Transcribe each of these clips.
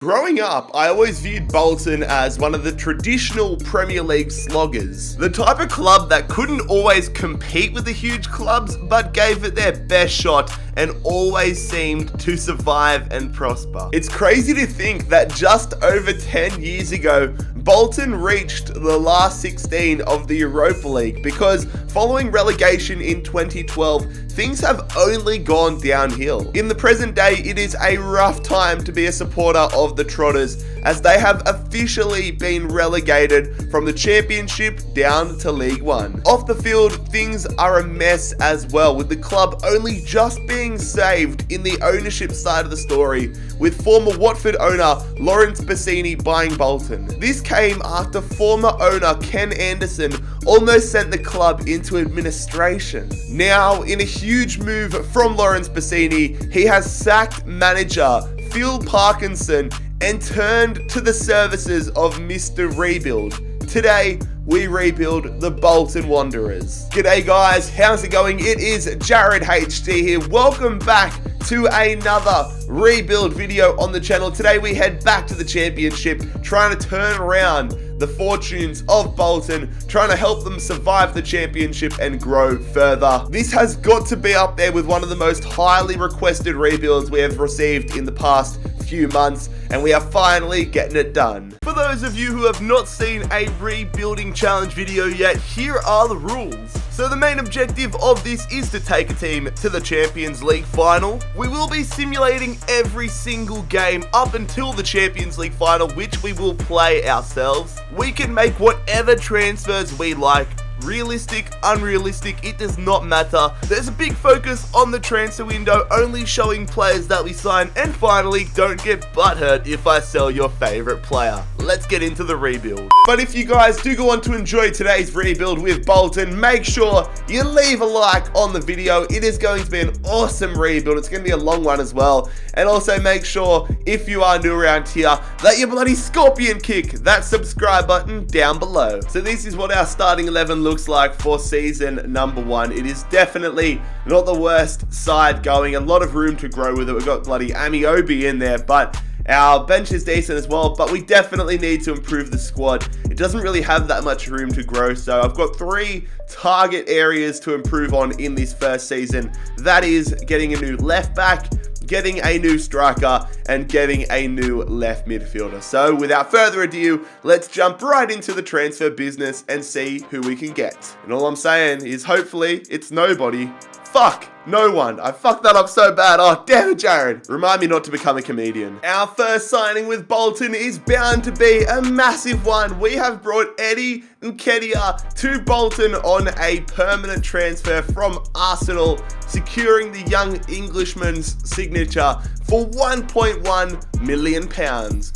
Growing up, I always viewed Bolton as one of the traditional Premier League sloggers. The type of club that couldn't always compete with the huge clubs, but gave it their best shot and always seemed to survive and prosper. It's crazy to think that just over 10 years ago, Bolton reached the last 16 of the Europa League because following relegation in 2012, things have only gone downhill. In the present day, it is a rough time to be a supporter of the Trotters as they have officially been relegated from the Championship down to League One. Off the field, things are a mess as well, with the club only just being saved in the ownership side of the story, with former Watford owner Lawrence Bassini buying Bolton. This came after former owner Ken Anderson almost sent the club into administration. Now, in a huge move from Lawrence Bassini, he has sacked manager Phil Parkinson and turned to the services of Mr. Rebuild. Today, we rebuild the Bolton Wanderers. G'day guys, how's it going? It is JarradHD here. Welcome back to another rebuild video on the channel. Today we head back to the Championship, trying to turn around the fortunes of Bolton, trying to help them survive the Championship and grow further. This has got to be up there with one of the most highly requested rebuilds we have received in the past few months, and we are finally getting it done. For those of you who have not seen a rebuilding challenge video yet, here are the rules. So the main objective of this is to take a team to the Champions League final. We will be simulating every single game up until the Champions League final, which we will play ourselves. We can make whatever transfers we like. Realistic, unrealistic, it does not matter. There's a big focus on the transfer window, only showing players that we sign, and finally, don't get butthurt if I sell your favorite player. Let's get into the rebuild. But if you guys do go on to enjoy today's rebuild with Bolton, make sure you leave a like on the video. It is going to be an awesome rebuild. It's going to be a long one as well. And also make sure, if you are new around here, that you bloody scorpion kick that subscribe button down below. So this is what our starting 11 looks like for season number 1. It is definitely not the worst side going. A lot of room to grow with it. We've got bloody Amiobi in there, but our bench is decent as well, but we definitely need to improve the squad. It doesn't really have that much room to grow, so I've got 3 target areas to improve on in this first season. That is getting a new left back, getting a new striker, and getting a new left midfielder. So without further ado, let's jump right into the transfer business and see who we can get. And all I'm saying is hopefully it's nobody. Fuck, no one. I fucked that up so bad. Oh, damn it, Jared. Remind me not to become a comedian. Our first signing with Bolton is bound to be a massive one. We have brought Eddie Nketiah to Bolton on a permanent transfer from Arsenal, securing the young Englishman's signature for £1.1 million.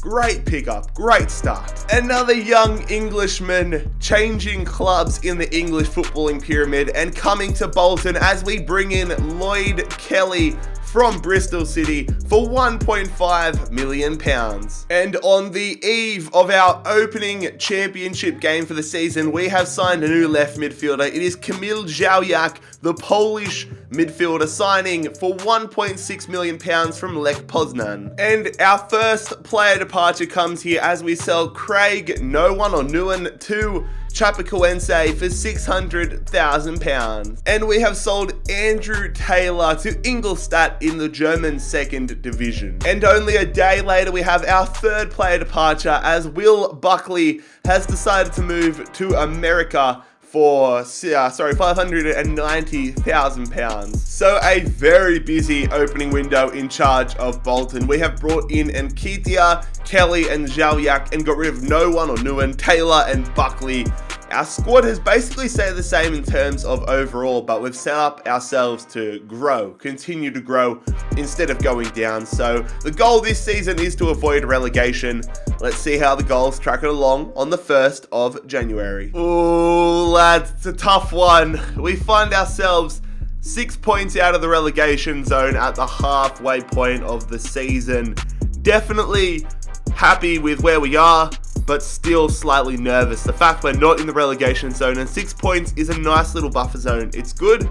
Great pickup, great start. Another young Englishman changing clubs in the English footballing pyramid and coming to Bolton as we bring in Lloyd Kelly from Bristol City for £1.5 million. And on the eve of our opening championship game for the season, we have signed a new left midfielder. It is Kamil Jowiak, the Polish midfielder, signing for £1.6 million from Lech Poznan. And our first player departure comes here as we sell Craig Nguyen to Chapecoense for £600,000. And we have sold Andrew Taylor to Ingolstadt in the German 2nd Division. And only a day later, we have our third player departure as Will Buckley has decided to move to America for £590,000. So a very busy opening window in charge of Bolton. We have brought in Nketiah, Kelly, and Jowiak and got rid of Nguyen, Taylor, and Buckley. Our squad has basically stayed the same in terms of overall, but we've set up ourselves to grow, continue to grow instead of going down. So the goal this season is to avoid relegation. Let's see how the goals track it along on the 1st of January. Ooh, lads, it's a tough one. We find ourselves 6 points out of the relegation zone at the halfway point of the season. Definitely happy with where we are, but still slightly nervous. The fact we're not in the relegation zone and 6 points is a nice little buffer zone. It's good,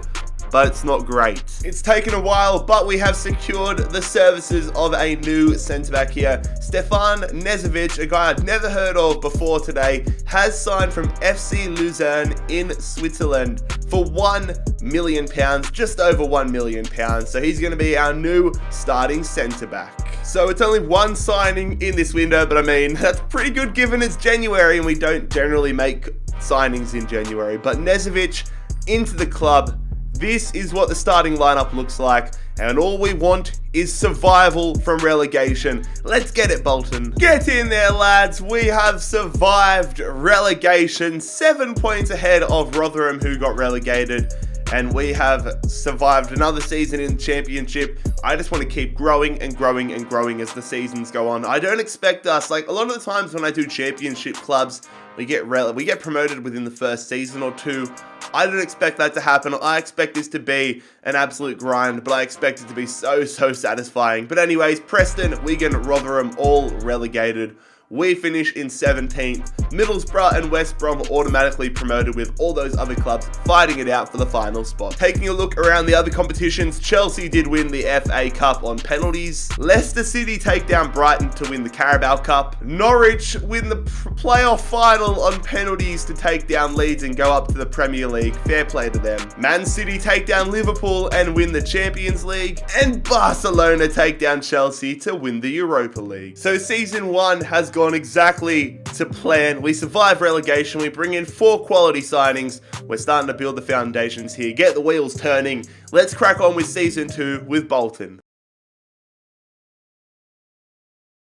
but it's not great. It's taken a while, but we have secured the services of a new centre-back here. Stefan Nezovic, a guy I'd never heard of before today, has signed from FC Luzern in Switzerland for £1 million, just over £1 million. So he's going to be our new starting centre-back. So it's only one signing in this window, but I mean, that's pretty good given it's January and we don't generally make signings in January. But Nezovic into the club. This is what the starting lineup looks like, and all we want is survival from relegation. Let's get it, Bolton. Get in there, lads. We have survived relegation, 7 points ahead of Rotherham, who got relegated. And we have survived another season in the championship. I just want to keep growing and growing and growing as the seasons go on. I don't expect us, like a lot of the times when I do championship clubs, we get promoted within the first season or two. I don't expect that to happen. I expect this to be an absolute grind, but I expect it to be so satisfying. But anyways, Preston, Wigan, Rotherham, all relegated. We finish in 17th. Middlesbrough and West Brom automatically promoted, with all those other clubs fighting it out for the final spot. Taking a look around the other competitions, Chelsea did win the FA Cup on penalties. Leicester City take down Brighton to win the Carabao Cup. Norwich win the playoff final on penalties to take down Leeds and go up to the Premier League. Fair play to them. Man City take down Liverpool and win the Champions League. And Barcelona take down Chelsea to win the Europa League. So season 1 has gone exactly to plan. We survive relegation. We bring in 4 quality signings. We're starting to build the foundations here. Get the wheels turning. Let's crack on with season 2 with Bolton.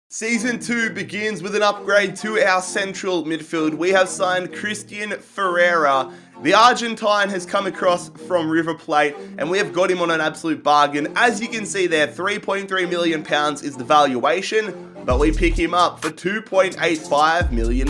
Season 2 begins with an upgrade to our central midfield. We have signed Christian Ferreira. The Argentine has come across from River Plate, and we have got him on an absolute bargain. As you can see there, £3.3 million is the valuation, but we pick him up for £2.85 million.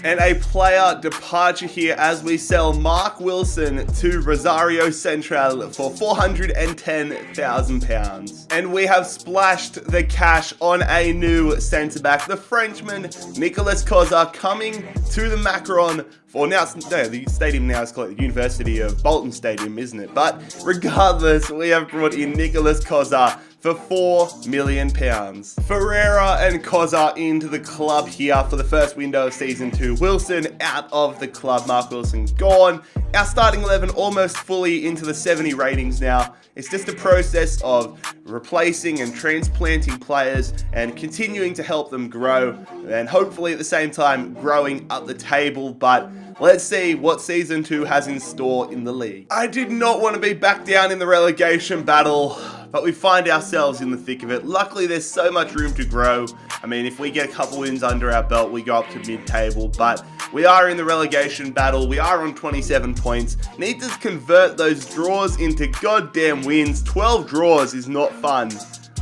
And a player departure here as we sell Mark Wilson to Rosario Central for £410,000. And we have splashed the cash on a new centre-back, the Frenchman Nicolas Koza, coming to the Macron for now. No, the stadium now is called the University of Bolton Stadium, isn't it? But regardless, we have brought in Nicolas Koza for £4 million. Ferreira and Koza into the club here for the first window of season 2. Wilson out of the club. Mark Wilson gone. Our starting 11 almost fully into the 70 ratings now. It's just a process of replacing and transplanting players and continuing to help them grow, and hopefully at the same time growing up the table. But let's see what season 2 has in store in the league. I did not want to be back down in the relegation battle, but we find ourselves in the thick of it. Luckily, there's so much room to grow. I mean, if we get a couple wins under our belt, we go up to mid-table, but we are in the relegation battle. We are on 27 points. Need to convert those draws into goddamn wins. 12 draws is not fun.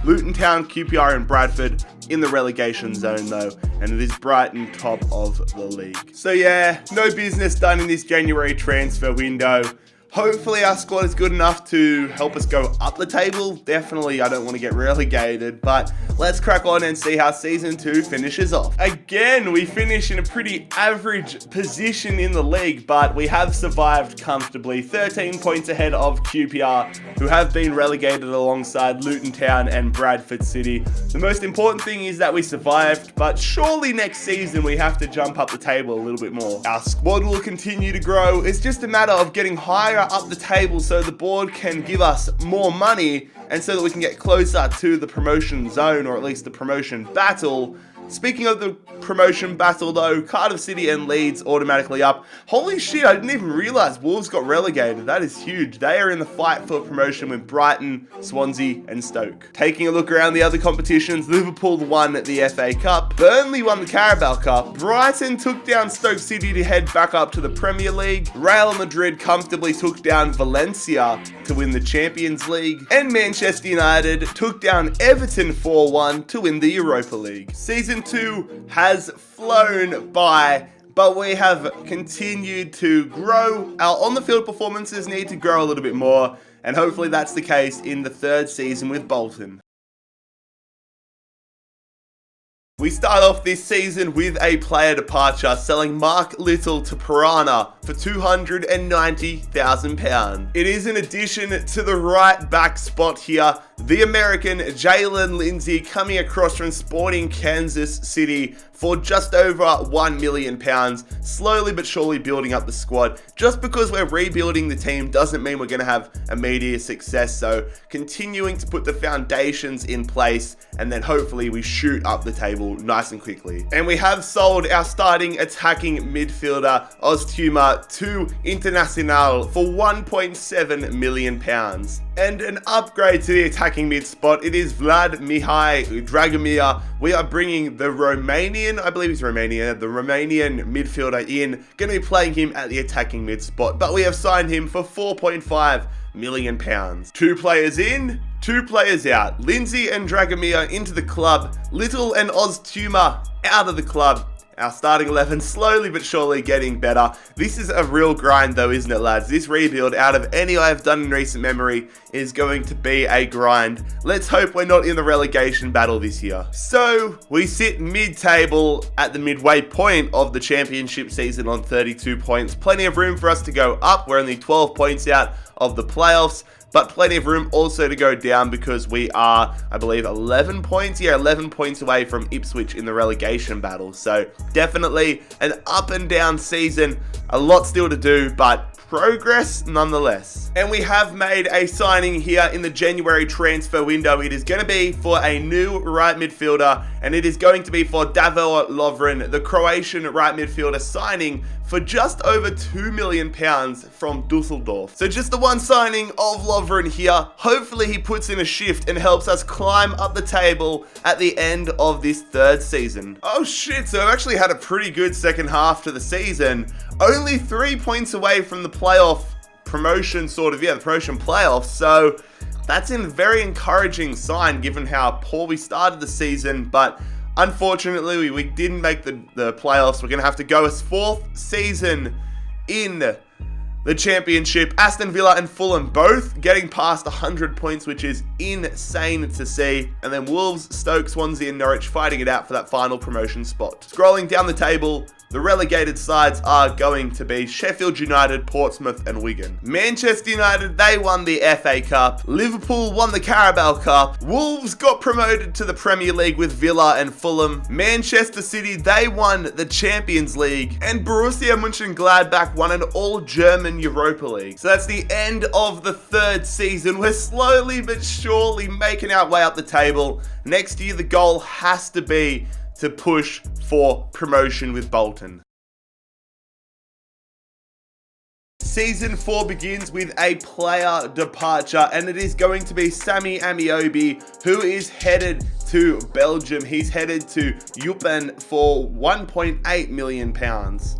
Luton Town, QPR and Bradford in the relegation zone though, and it is Brighton top of the league. So yeah, no business done in this January transfer window. Hopefully our squad is good enough to help us go up the table. Definitely, I don't want to get relegated, but let's crack on and see how season 2 finishes off. Again, we finish in a pretty average position in the league, but we have survived comfortably. 13 points ahead of QPR, who have been relegated alongside Luton Town and Bradford City. The most important thing is that we survived, but surely next season we have to jump up the table a little bit more. Our squad will continue to grow. It's just a matter of getting higher up the table so the board can give us more money and so that we can get closer to the promotion zone, or at least the promotion battle. Speaking of the promotion battle though, Cardiff City and Leeds automatically up. Holy shit, I didn't even realise Wolves got relegated. That is huge. They are in the fight for promotion with Brighton, Swansea and Stoke. Taking a look around the other competitions, Liverpool won the FA Cup. Burnley won the Carabao Cup. Brighton took down Stoke City to head back up to the Premier League. Real Madrid comfortably took down Valencia to win the Champions League. And Manchester United took down Everton 4-1 to win the Europa League. Season 2 has flown by, but we have continued to grow. Our on-the-field performances need to grow a little bit more, and hopefully that's the case in the 3rd season with Bolton. We start off this season with a player departure, selling Mark Little to Piranha for £290,000. It is in addition to the right back spot here, the American Jalen Lindsay coming across from Sporting Kansas City for just over £1 million, slowly but surely building up the squad. Just because we're rebuilding the team doesn't mean we're going to have immediate success, so continuing to put the foundations in place, and then hopefully we shoot up the table nice and quickly. And we have sold our starting attacking midfielder Oztuma to Internacional for £1.7 million. And an upgrade to the attacking mid spot, it is Vlad Mihai Dragomir. We are bringing the Romanian, I believe he's Romanian, the Romanian midfielder in, going to be playing him at the attacking mid spot, but we have signed him for £4.5 million. 2 players in, 2 players out. Lindsay and Dragomir into the club, Little and Oztuma out of the club. Our starting 11 slowly but surely getting better. This is a real grind though, isn't it, lads? This rebuild, out of any I have done in recent memory, is going to be a grind. Let's hope we're not in the relegation battle this year. So, we sit mid-table at the midway point of the championship season on 32 points. Plenty of room for us to go up. We're only 12 points out of the playoffs, but plenty of room also to go down because we are, I believe, 11 points away from Ipswich in the relegation battle. So definitely an up and down season, a lot still to do, but progress nonetheless. And we have made a signing here in the January transfer window. It is going to be for a new right midfielder, and it is going to be for Davor Lovren, the Croatian right midfielder, signing for just over £2 million from Dusseldorf. So just the one signing of Lovren here. Hopefully he puts in a shift and helps us climb up the table at the end of this 3rd season. Oh shit, so I've actually had a pretty good second half to the season. Only 3 points away from the playoff promotion, the promotion playoffs. So that's a very encouraging sign given how poor we started the season, but unfortunately, we didn't make the playoffs. We're going to have to go a 4th season in the championship. Aston Villa and Fulham both getting past 100 points, which is insane to see. And then Wolves, Stoke, Swansea and Norwich fighting it out for that final promotion spot. Scrolling down the table, the relegated sides are going to be Sheffield United, Portsmouth and Wigan. Manchester United, they won the FA Cup. Liverpool won the Carabao Cup. Wolves got promoted to the Premier League with Villa and Fulham. Manchester City, they won the Champions League. And Borussia Mönchengladbach won an all-German Europa League. So that's the end of the 3rd season. We're slowly but surely making our way up the table. Next year, the goal has to be to push for promotion with Bolton. Season 4 begins with a player departure, and it is going to be Sammy Amiobi, who is headed to Belgium. He's headed to Eupen for £1.8 million.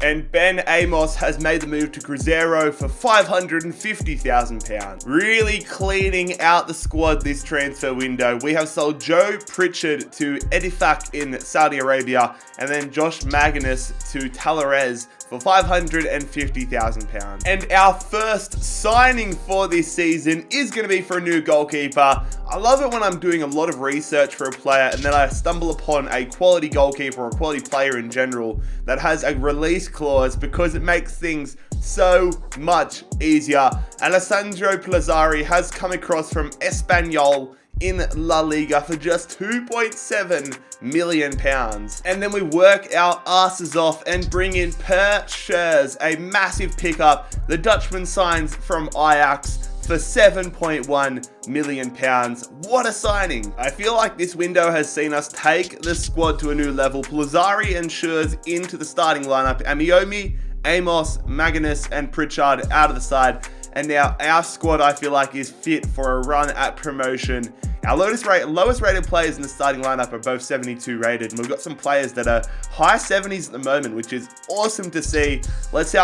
And Ben Amos has made the move to Cruzeiro for £550,000. Really cleaning out the squad this transfer window. We have sold Joe Pritchard to Etifak in Saudi Arabia, and then Josh Magnus to Talleres for £550,000. And our first signing for this season is going to be for a new goalkeeper. I love it when I'm doing a lot of research for a player and then I stumble upon a quality goalkeeper or a quality player in general that has a release clause, because it makes things so much easier. Alessandro Plazzari has come across from Espanyol in La Liga for just £2.7 million. And then we work our asses off and bring in Per Schurz, a massive pickup. The Dutchman signs from Ajax for £7.1 million. What a signing. I feel like this window has seen us take the squad to a new level. Plazzari and Schurz into the starting lineup. Amiomi, Amos, Magnus and Pritchard out of the side. And now our squad, I feel like, is fit for a run at promotion. Our lowest rated players in the starting lineup are both 72 rated, and we've got some players that are high 70s at the moment, which is awesome to see. Let's see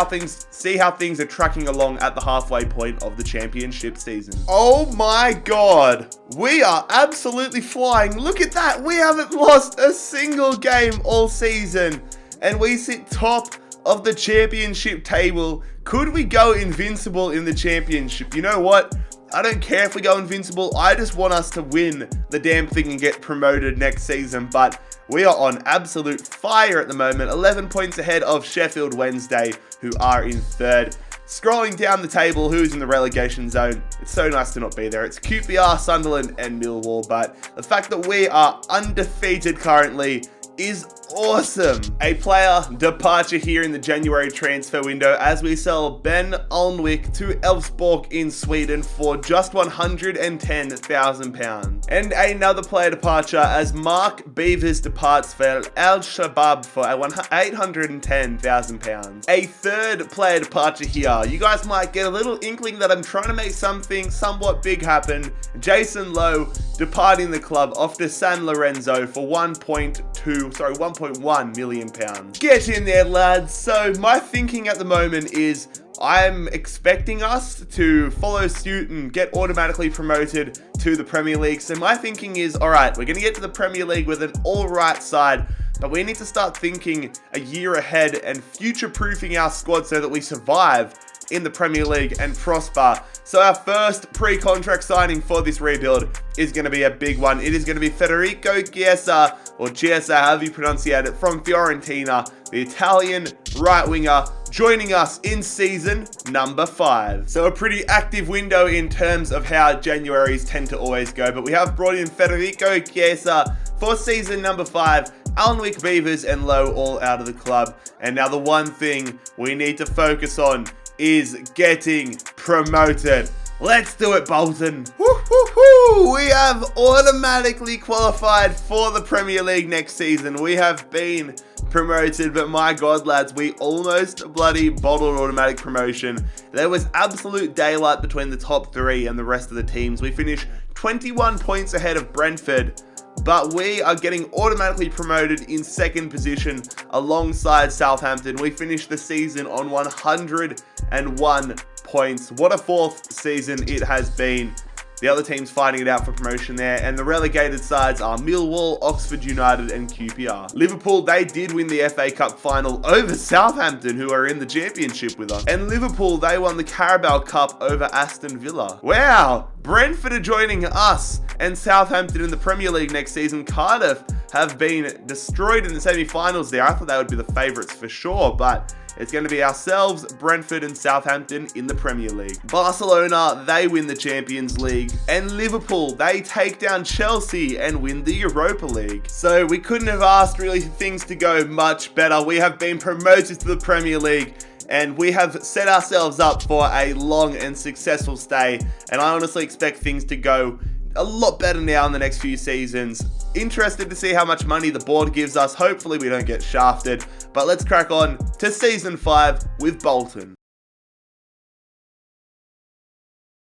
how things are tracking along at the halfway point of the championship season. Oh my god, we are absolutely flying. Look at that, we haven't lost a single game all season, and we sit top of the championship table. Could we go invincible in the championship? You know what? I don't care if we go invincible. I just want us to win the damn thing and get promoted next season. But we are on absolute fire at the moment. 11 points ahead of Sheffield Wednesday, who are in third. Scrolling down the table, who's in the relegation zone? It's so nice to not be there. It's QPR, Sunderland, and Millwall. But the fact that we are undefeated currently is awesome. A player departure here in the January transfer window as we sell Ben Alnwick to Elfsborg in Sweden for just £110,000. And another player departure as Mark Beavers departs for Al Shabab for £810,000. A third player departure here. You guys might get a little inkling that I'm trying to make something somewhat big happen. Jason Lowe departing the club off to San Lorenzo for £1.1 million. Get in there, lads. So my thinking at the moment is I'm expecting us to follow suit and get automatically promoted to the Premier League. So my thinking is, all right, we're going to get to the Premier League with an all right side, but we need to start thinking a year ahead and future-proofing our squad so that we survive in the Premier League and prosper. So our first pre-contract signing for this rebuild is going to be a big one. It is going to be Federico Chiesa, or Chiesa, however you pronounce it, from Fiorentina, the Italian right winger, joining us in season number 5. So a pretty active window in terms of how Januaries tend to always go, but we have brought in Federico Chiesa for season number 5. Alnwick, Beavers, and Lowe all out of the club. And now the one thing we need to focus on is getting promoted. Let's do it, Bolton. Woo-hoo-hoo! We have automatically qualified for the Premier League next season. We have been promoted, but my God, lads, we almost bloody bottled automatic promotion. There was absolute daylight between the top 3 and the rest of the teams. We finished 21 points ahead of Brentford, but we are getting automatically promoted in second position alongside Southampton. We finished the season on 101 points. What a fourth season it has been. The other teams fighting it out for promotion there, and the relegated sides are Millwall, Oxford United, and QPR. Liverpool, they did win the FA Cup final over Southampton, who are in the championship with us. And Liverpool, they won the Carabao Cup over Aston Villa. Wow! Brentford are joining us and Southampton in the Premier League next season. Cardiff have been destroyed in the semi-finals there. I thought they would be the favourites for sure, but it's going to be ourselves, Brentford, and Southampton in the Premier League. Barcelona, they win the Champions League. And Liverpool, they take down Chelsea and win the Europa League. So we couldn't have asked really for things to go much better. We have been promoted to the Premier League, and we have set ourselves up for a long and successful stay. And I honestly expect things to go a lot better now in the next few seasons. Interested to see how much money the board gives us. Hopefully we don't get shafted. But let's crack on to season 5 with Bolton.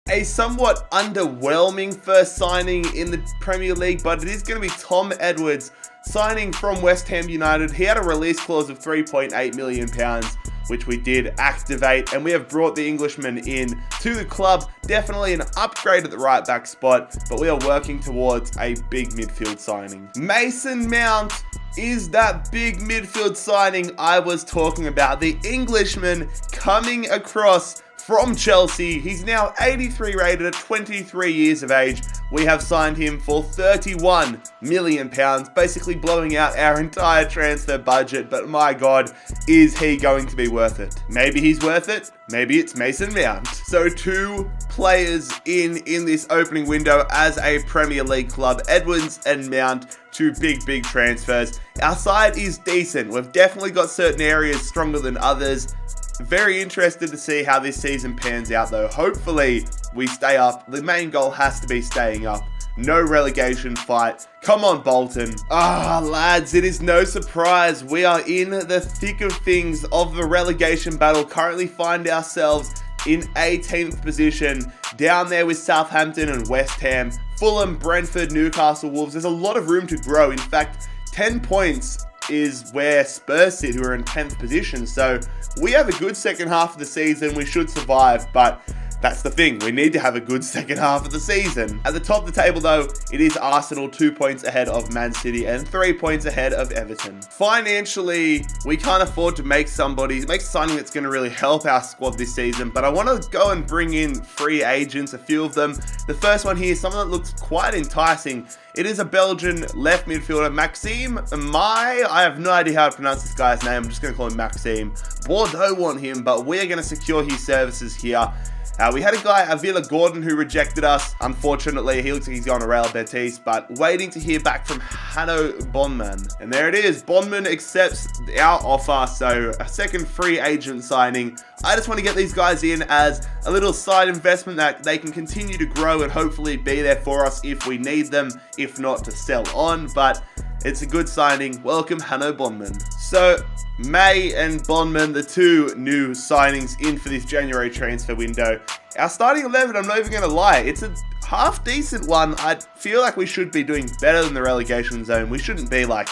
A somewhat underwhelming first signing in the Premier League, but it is going to be Tom Edwards signing from West Ham United. He had a release clause of £3.8 million, which we did activate, and we have brought the Englishman in to the club. Definitely an upgrade at the right back spot, but we are working towards a big midfield signing. Mason Mount is that big midfield signing I was talking about. The Englishman coming across from Chelsea. He's now 83 rated at 23 years of age. We have signed him for £31 million, basically blowing out our entire transfer budget. But my God, is he going to be worth it? Maybe he's worth it. Maybe it's Mason Mount. So 2 players in this opening window as a Premier League club, Edwards and Mount, 2 big transfers. Our side is decent. We've definitely got certain areas stronger than others. Very interested to see how this season pans out though. Hopefully we stay up. The main goal has to be staying up. No relegation fight. Come on, Bolton. Lads, it is no surprise. We are in the thick of things of the relegation battle. Currently find ourselves in 18th position. Down there with Southampton and West Ham. Fulham, Brentford, Newcastle, Wolves. There's a lot of room to grow. In fact, 10 points is where Spurs sit, who are in 10th position. So we have a good second half of the season. We should survive, but that's the thing. We need to have a good second half of the season. At the top of the table, though, it is Arsenal, 2 points ahead of Man City and 3 points ahead of Everton. Financially, we can't afford to make a signing that's going to really help our squad this season, but I want to go and bring in free agents, a few of them. The first one here is someone that looks quite enticing. It is a Belgian left midfielder, Maxime Mai. I have no idea how to pronounce this guy's name. I'm just going to call him Maxime. Bordeaux want him, but we are going to secure his services here. We had a guy, Avila Gordon, who rejected us. Unfortunately, he looks like he's gone to Real Betis, but waiting to hear back from Hanno Bondman. And there it is. Bondman accepts our offer, so a second free agent signing. I just want to get these guys in as a little side investment that they can continue to grow and hopefully be there for us if we need them, if not to sell on. But it's a good signing. Welcome, Hanno Bondman. So, May and Bondman, the two new signings in for this January transfer window. Our starting 11, I'm not even going to lie, it's a half decent one. I feel like we should be doing better than the relegation zone. We shouldn't be like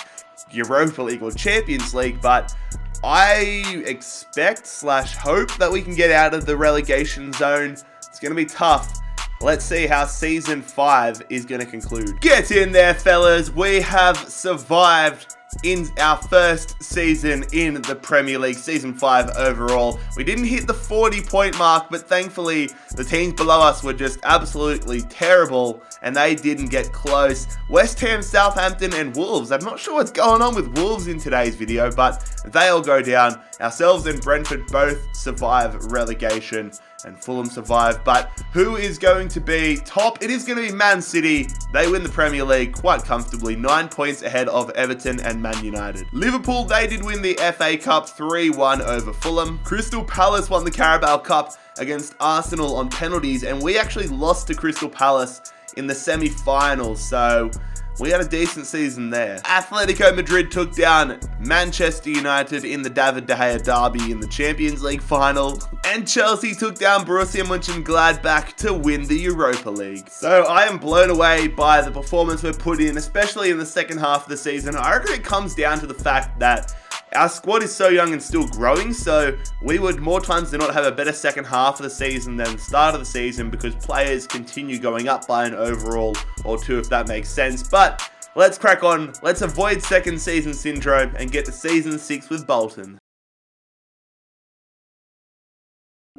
Europa League or Champions League, but I expect / hope that we can get out of the relegation zone. It's going to be tough. Let's see how Season 5 is going to conclude. Get in there, fellas. We have survived in our first season in the Premier League, Season 5 overall. We didn't hit the 40-point mark, but thankfully the teams below us were just absolutely terrible and they didn't get close. West Ham, Southampton and Wolves. I'm not sure what's going on with Wolves in today's video, but they all go down. Ourselves and Brentford both survive relegation and Fulham survive, but who is going to be top? It is going to be Man City. They win the Premier League quite comfortably, 9 points ahead of Everton and Man United. Liverpool, they did win the FA Cup 3-1 over Fulham. Crystal Palace won the Carabao Cup against Arsenal on penalties, and we actually lost to Crystal Palace in the semi-finals, so we had a decent season there. Atletico Madrid took down Manchester United in the David De Gea derby in the Champions League final. And Chelsea took down Borussia Mönchengladbach to win the Europa League. So I am blown away by the performance we've put in, especially in the second half of the season. I reckon it comes down to the fact that our squad is so young and still growing, so we would more times than not have a better second half of the season than the start of the season because players continue going up by an overall or two, if that makes sense. But let's crack on. Let's avoid second season syndrome and get to Season 6 with Bolton.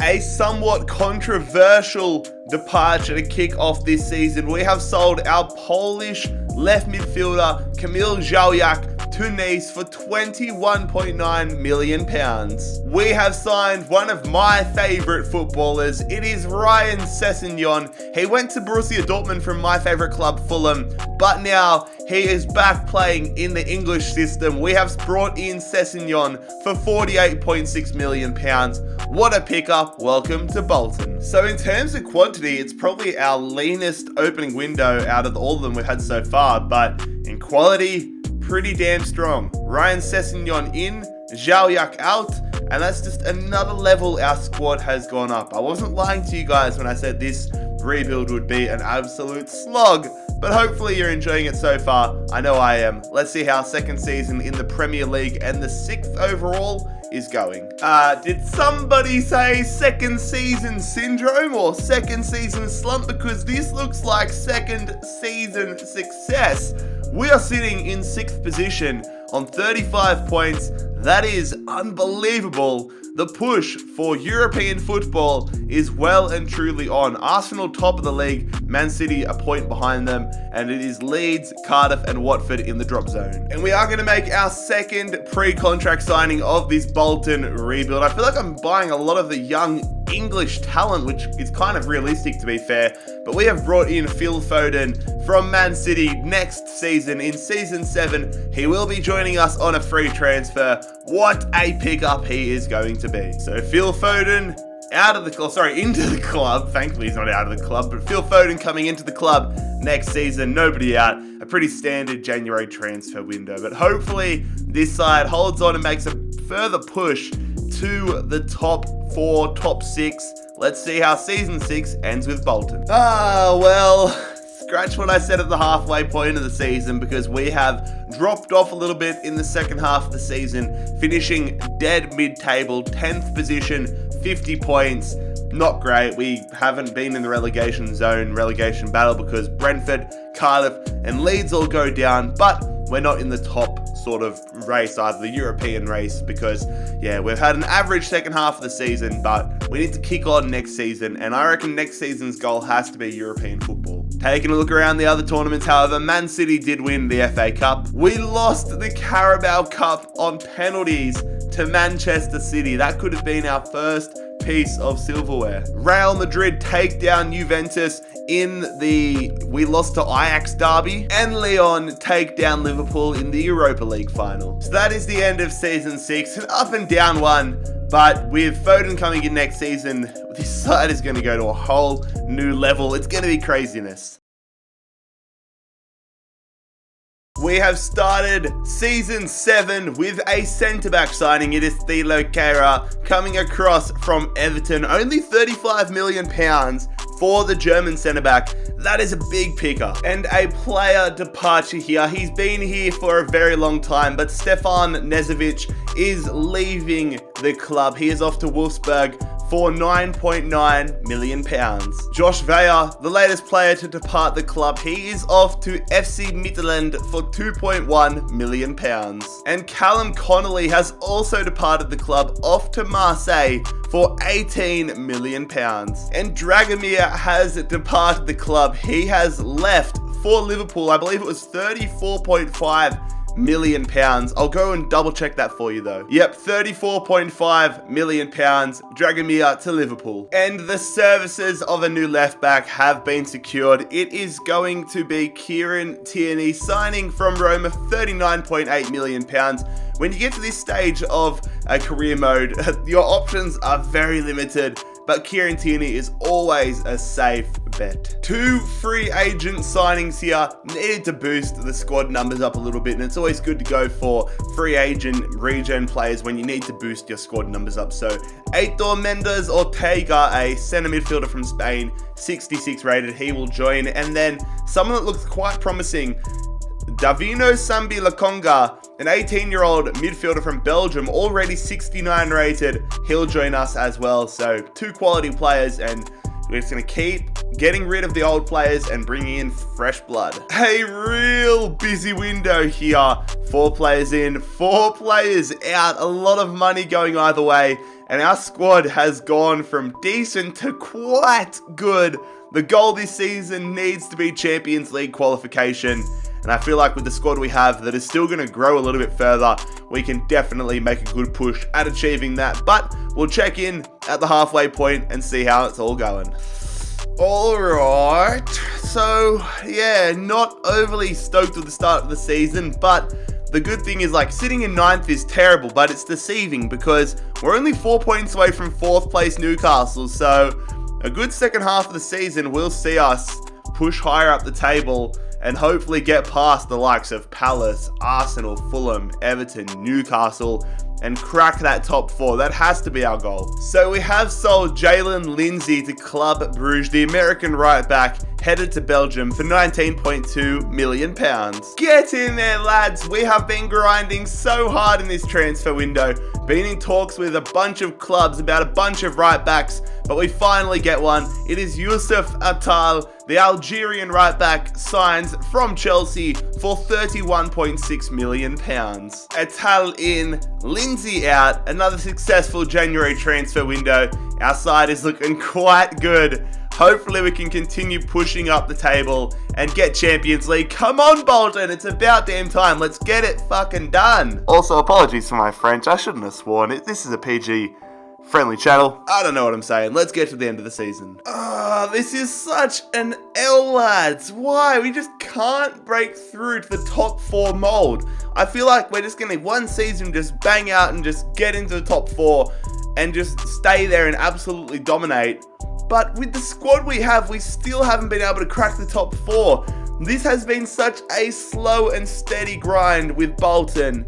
A somewhat controversial departure to kick off this season. We have sold our Polish left midfielder Kamil Żałjak to Nice for £21.9 million. We have signed one of my favourite footballers. It is Ryan Sessegnon. He went to Borussia Dortmund from my favourite club, Fulham, but now he is back playing in the English system. We have brought in Sessegnon for £48.6 million. What a pickup. Welcome to Bolton. So in terms of quantity, it's probably our leanest opening window out of all of them we've had so far, but in quality, pretty damn strong. Ryan Sessegnon in, Żałjak out, and that's just another level our squad has gone up. I wasn't lying to you guys when I said this rebuild would be an absolute slog, but hopefully you're enjoying it so far. I know I am. Let's see how second season in the Premier League and the 6th overall is going. Did somebody say second season syndrome or second season slump? Because this looks like second season success. We are sitting in 6th position on 35 points. That is unbelievable. The push for European football is well and truly on. Arsenal top of the league, Man City a point behind them, and it is Leeds, Cardiff and Watford in the drop zone. And we are going to make our second pre-contract signing of this Bolton rebuild. I feel like I'm buying a lot of the young English talent, which is kind of realistic to be fair, but we have brought in Phil Foden from Man City next season in Season 7. He will be joining us on a free transfer. What a pickup he is going to be. So Phil Foden into the club. Thankfully he's not out of the club, but Phil Foden coming into the club next season, nobody out. A pretty standard January transfer window, but hopefully this side holds on and makes a further push to the top 4, top 6. Let's see how Season 6 ends with Bolton. Well, scratch what I said at the halfway point of the season, because we have dropped off a little bit in the second half of the season, finishing dead mid-table, 10th position, 50 points. not great. We haven't been in the relegation battle because Brentford, Cardiff and Leeds all go down, but we're not in the top sort of race, either the European race, because yeah, we've had an average second half of the season, but we need to kick on next season, and I reckon next season's goal has to be European football. Taking a look around the other tournaments, however, Man City did win the FA Cup. We lost the Carabao Cup on penalties to Manchester City. That could have been our first piece of silverware. Real Madrid take down Juventus we lost to Ajax derby, and Lyon take down Liverpool in the Europa League final. So that is the end of season 6, an up and down one, but with Foden coming in next season, this side is going to go to a whole new level. It's going to be craziness. We have started season 7 with a centre-back signing. It is Thilo Kehrer coming across from Everton. Only £35 million for the German centre-back. That is a big pickup. And a player departure here. He's been here for a very long time, but Stefan Nezovic is leaving the club. He is off to Wolfsburg for £9.9 million. Josh Weyer, the latest player to depart the club, he is off to FC Midtjylland for £2.1 million. And Callum Connolly has also departed the club, off to Marseille for £18 million. And Dragomir has departed the club. He has left for Liverpool. I believe it was £34.5 million. I'll go and double check that for you though. Yep, £34.5 million, Dragomir to Liverpool. And the services of a new left back have been secured. It is going to be Kieran Tierney, signing from Roma, £39.8 million. When you get to this stage of a career mode, your options are very limited, but Kieran Tierney is always a safe bet. 2 free agent signings here needed to boost the squad numbers up a little bit, and it's always good to go for free agent regen players when you need to boost your squad numbers up. So Aitor Mendes Ortega, a centre midfielder from Spain, 66 rated, he will join. And then someone that looks quite promising, Davino Sambi Lakonga, an 18-year-old midfielder from Belgium, already 69 rated. He'll join us as well. So 2 quality players, and we're just going to keep getting rid of the old players and bringing in fresh blood. A real busy window here. 4 players in, 4 players out. A lot of money going either way. And our squad has gone from decent to quite good. The goal this season needs to be Champions League qualification. And I feel like with the squad we have that is still going to grow a little bit further, we can definitely make a good push at achieving that. But we'll check in at the halfway point and see how it's all going. Alright, so yeah, not overly stoked with the start of the season, but the good thing is, like, sitting in 9th is terrible, but it's deceiving because we're only 4 points away from 4th place Newcastle. So a good second half of the season will see us push higher up the table and hopefully get past the likes of Palace, Arsenal, Fulham, Everton, Newcastle, and crack that top 4. That has to be our goal. So we have sold Jalen Lindsay to Club Brugge, the American right back, headed to Belgium for £19.2 million. Get in there, lads. We have been grinding so hard in this transfer window. Been in talks with a bunch of clubs about a bunch of right backs, but we finally get one. It is Youssef Attal, the Algerian right back, signs from Chelsea for £31.6 million. Attal in, Lindsay out. Another successful January transfer window. Our side is looking quite good. Hopefully we can continue pushing up the table and get Champions League. Come on, Bolton, it's about damn time. Let's get it fucking done. Also, apologies for my French. I shouldn't have sworn. This is a PG-friendly channel. I don't know what I'm saying. Let's get to the end of the season. This is such an L, lads. Why? We just can't break through to the top 4 mold. I feel like we're just going to one season just bang out and just get into the top 4 and just stay there and absolutely dominate. But with the squad we have, we still haven't been able to crack the top 4. This has been such a slow and steady grind with Bolton.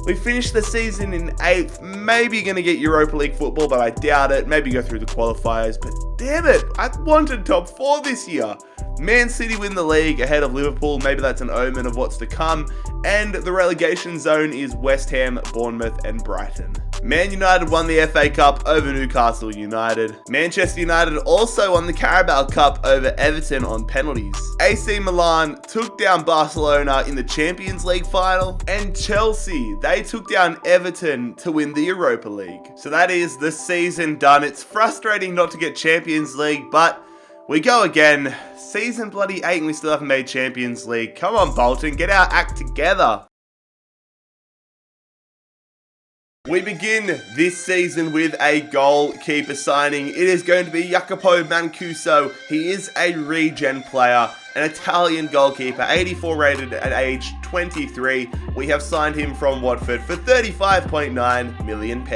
We finished the season in 8th, maybe going to get Europa League football, but I doubt it. Maybe go through the qualifiers, but damn it, I wanted top 4 this year. Man City win the league ahead of Liverpool. Maybe that's an omen of what's to come. And the relegation zone is West Ham, Bournemouth and Brighton. Man United won the FA Cup over Newcastle United. Manchester United also won the Carabao Cup over Everton on penalties. AC Milan took down Barcelona in the Champions League final. And Chelsea, they took down Everton to win the Europa League. So that is the season done. It's frustrating not to get Champions League, but we go again. Season bloody 8 and we still haven't made Champions League. Come on, Bolton, get our act together. We begin this season with a goalkeeper signing. It is going to be Jacopo Mancuso. He is a regen player, an Italian goalkeeper, 84 rated at age 23. We have signed him from Watford for £35.9 million.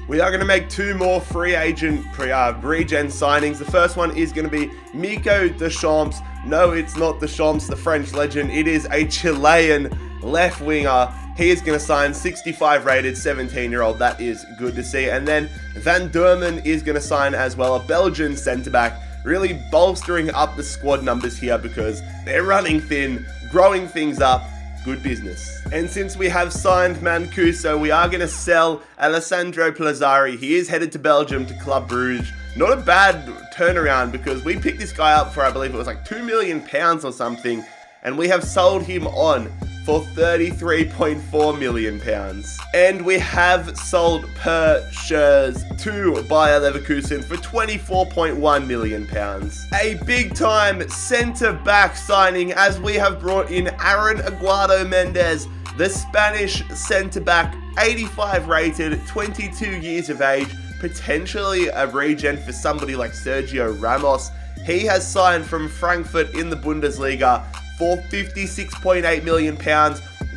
We are going to make 2 more free agent regen signings. The first one is going to be Miko Deschamps. No, it's not Deschamps, the French legend. It is a Chilean left winger. He is going to sign 65 rated 17-year-old. That is good to see. And then Van Durmen is going to sign as well, a Belgian centre-back, really bolstering up the squad numbers here because they're running thin, growing things up. Good business. And since we have signed Mancuso, we are going to sell Alessandro Plazzari. He is headed to Belgium to Club Brugge. Not a bad turnaround because we picked this guy up for, I believe it was like £2 million or something, and we have sold him on for £33.4 million. And we have sold Per Schurz to Bayer Leverkusen for £24.1 million. A big time centre-back signing as we have brought in Aaron Aguado Mendez, the Spanish centre-back, 85 rated, 22 years of age, potentially a regen for somebody like Sergio Ramos. He has signed from Frankfurt in the Bundesliga for £56.8 million.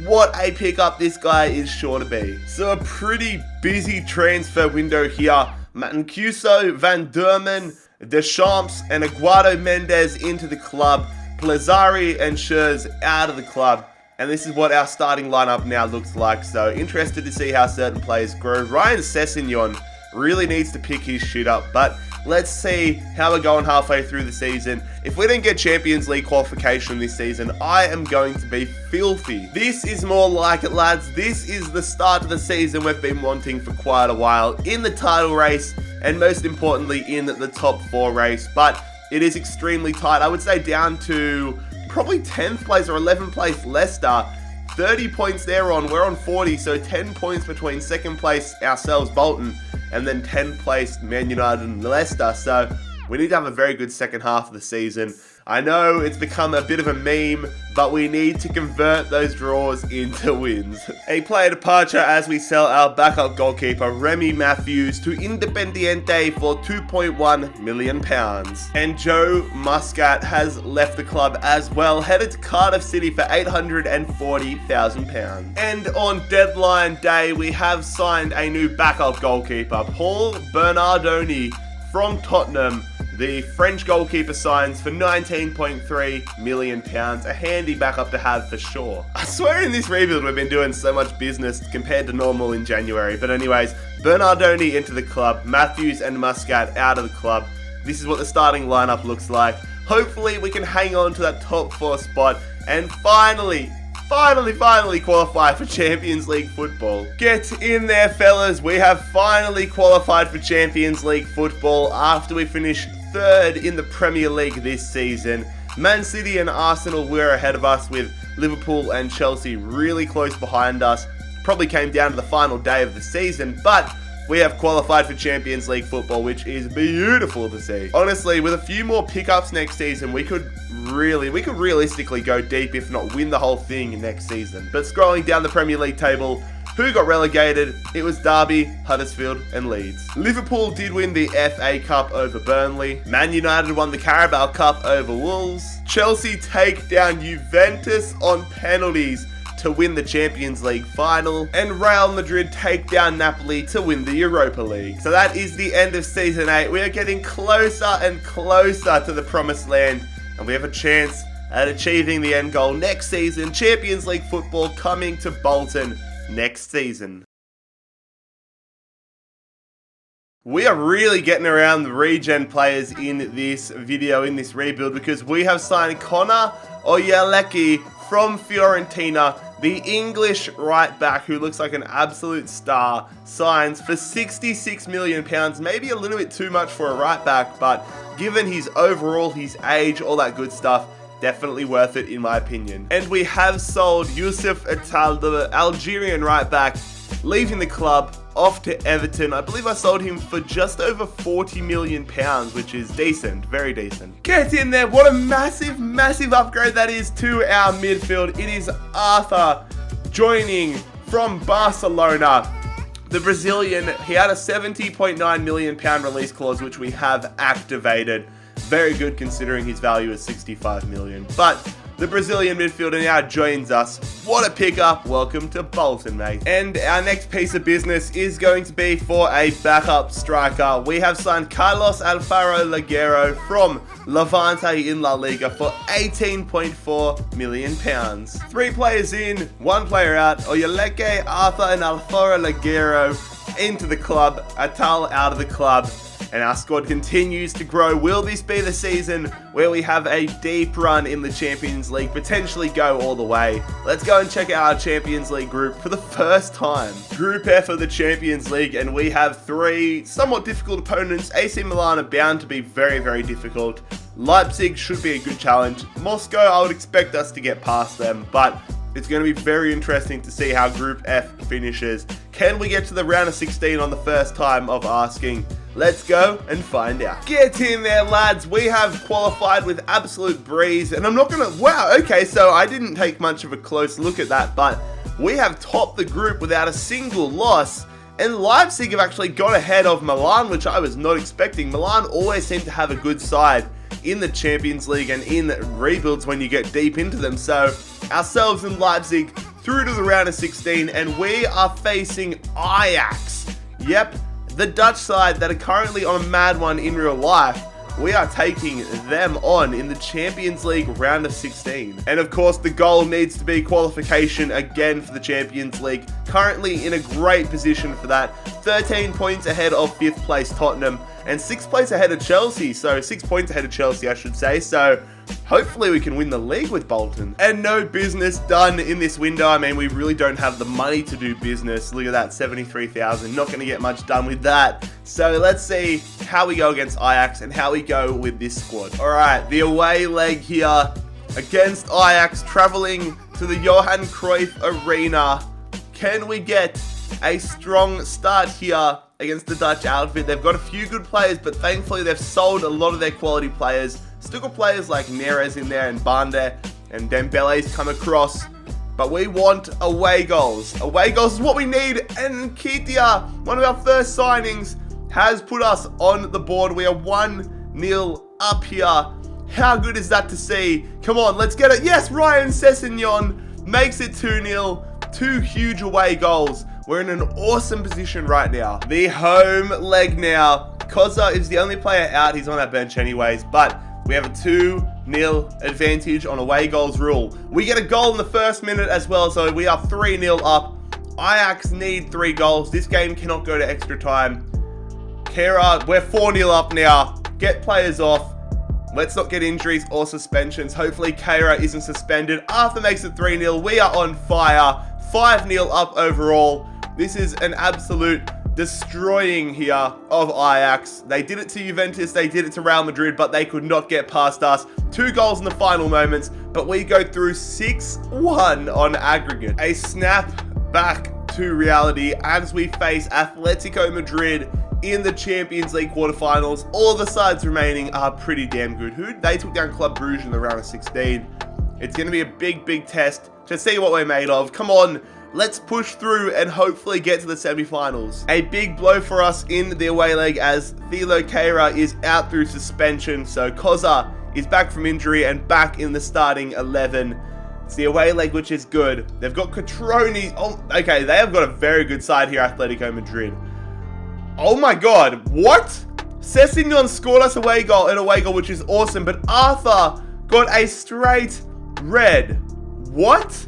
What a pickup this guy is sure to be. So a pretty busy transfer window here. Mancuso, Van Durmen, Deschamps, and Aguado Mendez into the club. Plazzari and Schurz out of the club. And this is what our starting lineup now looks like. So interested to see how certain players grow. Ryan Sessegnon really needs to pick his shit up, but let's see how we're going halfway through the season. If we don't get Champions League qualification this season, I am going to be filthy. This is more like it, lads. This is the start of the season we've been wanting for quite a while, in the title race, and most importantly, in the top 4 race. But it is extremely tight. I would say down to probably 10th place or 11th place Leicester. 30 points they're on, we're on 40, so 10 points between second place ourselves, Bolton, and then 10th place Man United and Leicester. So we need to have a very good second half of the season. I know it's become a bit of a meme, but we need to convert those draws into wins. A player departure as we sell our backup goalkeeper Remy Matthews to Independiente for £2.1 million. And Joe Muscat has left the club as well, headed to Cardiff City for £840,000. And on deadline day, we have signed a new backup goalkeeper, Paul Bernardoni from Tottenham. The French goalkeeper signs for £19.3 million, a handy backup to have for sure. I swear in this rebuild we've been doing so much business compared to normal in January. But anyways, Bernardoni into the club, Matthews and Muscat out of the club. This is what the starting lineup looks like. Hopefully we can hang on to that top 4 spot and finally qualify for Champions League football. Get in there, fellas. We have finally qualified for Champions League football after we finished 3rd in the Premier League this season. Man City and Arsenal were ahead of us, with Liverpool and Chelsea really close behind us. Probably came down to the final day of the season, but we have qualified for Champions League football, which is beautiful to see. Honestly, with a few more pickups next season, we could realistically go deep, if not win the whole thing next season. But scrolling down the Premier League table, who got relegated? It was Derby, Huddersfield and Leeds. Liverpool did win the FA Cup over Burnley. Man United won the Carabao Cup over Wolves. Chelsea take down Juventus on penalties to win the Champions League final, and Real Madrid take down Napoli to win the Europa League. So that is the end of Season 8. We are getting closer and closer to the promised land, and we have a chance at achieving the end goal next season. Champions League football coming to Bolton next season. We are really getting around the regen players in this video, in this rebuild, because we have signed Connor Oyeleki from Fiorentina, the English right back who looks like an absolute star, signs for £66 million. Maybe a little bit too much for a right back, but given his overall, his age, all that good stuff, definitely worth it in my opinion. And we have sold Youssef Attal, the Algerian right back, leaving the club, off to Everton. I believe I sold him for just over £40 million, which is decent, very decent. Get in there, what a massive, massive upgrade that is to our midfield. It is Arthur joining from Barcelona. The Brazilian, he had a £70.9 million release clause, which we have activated. Very good considering his value is £65 million. But the Brazilian midfielder now joins us. What a pickup. Welcome to Bolton, mate. And our next piece of business is going to be for a backup striker. We have signed Carlos Alfaro Laguero from Levante in La Liga for £18.4 million. 3 players in, 1 player out. Oyeleke, Arthur and Alfaro Laguero into the club. Attal out of the club. And our squad continues to grow. Will this be the season where we have a deep run in the Champions League, potentially go all the way? Let's go and check out our Champions League group for the first time. Group F of the Champions League, and we have 3 somewhat difficult opponents. AC Milan are bound to be very, very difficult. Leipzig should be a good challenge. Moscow, I would expect us to get past them, but it's going to be very interesting to see how Group F finishes. Can we get to the round of 16 on the first time of asking? Let's go and find out. Get in there, lads. We have qualified with absolute breeze, and I'm not gonna, wow, okay, so I didn't take much of a close look at that, but we have topped the group without a single loss, and Leipzig have actually got ahead of Milan, which I was not expecting. Milan always seem to have a good side in the Champions League and in rebuilds when you get deep into them. So ourselves and Leipzig through to the round of 16, and we are facing Ajax. Yep, the Dutch side that are currently on a mad one in real life. We are taking them on in the Champions League round of 16. And of course, the goal needs to be qualification again for the Champions League. Currently in a great position for that. 13 points ahead of 5th place Tottenham and 6th place ahead of Chelsea. So 6 points ahead of Chelsea, I should say. So hopefully we can win the league with Bolton. And no business done in this window. I mean, we really don't have the money to do business. Look at that, 73,000. Not going to get much done with that. So let's see how we go against Ajax and how we go with this squad. All right, the away leg here against Ajax, traveling to the Johan Cruyff Arena. Can we get a strong start here against the Dutch outfit? They've got a few good players, but thankfully they've sold a lot of their quality players. Still got players like Neres in there and Bande, and Dembele's come across. But we want away goals. Away goals is what we need. And Kitia, one of our first signings, has put us on the board. We are 1-0 up here. How good is that to see? Come on, let's get it. Yes, Ryan Sessegnon makes it 2-0. 2 huge away goals. We're in an awesome position right now. The home leg now. Koza is the only player out. He's on our bench anyways, but we have a 2-0 advantage on away goals rule. We get a goal in the first minute as well, so we are 3-0 up. Ajax need 3 goals. This game cannot go to extra time. Kera, we're 4-0 up now. Get players off. Let's not get injuries or suspensions. Hopefully Kera isn't suspended. Arthur makes it 3-0. We are on fire. 5-0 up overall. This is an absolute destroying here of Ajax. They did it to Juventus, they did it to Real Madrid, but they could not get past us. 2 goals in the final moments, but we go through 6-1 on aggregate. A snap back to reality as we face Atletico Madrid in the Champions League quarterfinals. All the sides remaining are pretty damn good. They took down Club Brugge in the round of 16. It's going to be a big, big test to see what we're made of. Come on, let's push through and hopefully get to the semi-finals. A big blow for us in the away leg as Thilo Kehrer is out through suspension. So Koza is back from injury and back in the starting 11. It's the away leg, which is good. They've got Catroni. Oh, okay, they have got a very good side here, Atletico Madrid. Oh my God, what? Sessegnon scored us an away goal, which is awesome, but Arthur got a straight red. What?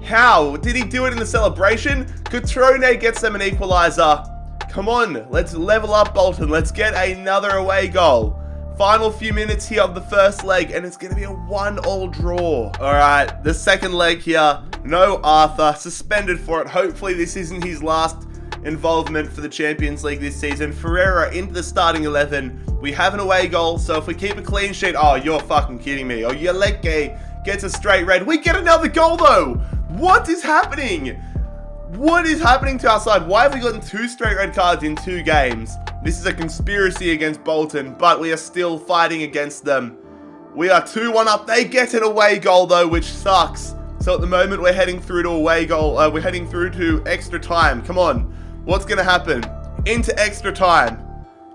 How? Did he do it in the celebration? Catrone gets them an equalizer. Come on, let's level up Bolton. Let's get another away goal. Final few minutes here of the first leg, and it's going to be a 1-1 draw. All right, the second leg here. No Arthur, suspended for it. Hopefully this isn't his last involvement for the Champions League this season. Ferreira into the starting 11. We have an away goal, so if we keep a clean sheet... Oh, you're fucking kidding me. Oh, Yeleke gets a straight red. We get another goal, though. What is happening? What is happening to our side? Why have we gotten 2 straight red cards in 2 games? This is a conspiracy against Bolton, but we are still fighting against them. We are 2-1 up. They get an away goal, though, which sucks. So at the moment, we're heading through to away goal. We're heading through to extra time. Come on. What's going to happen? Into extra time.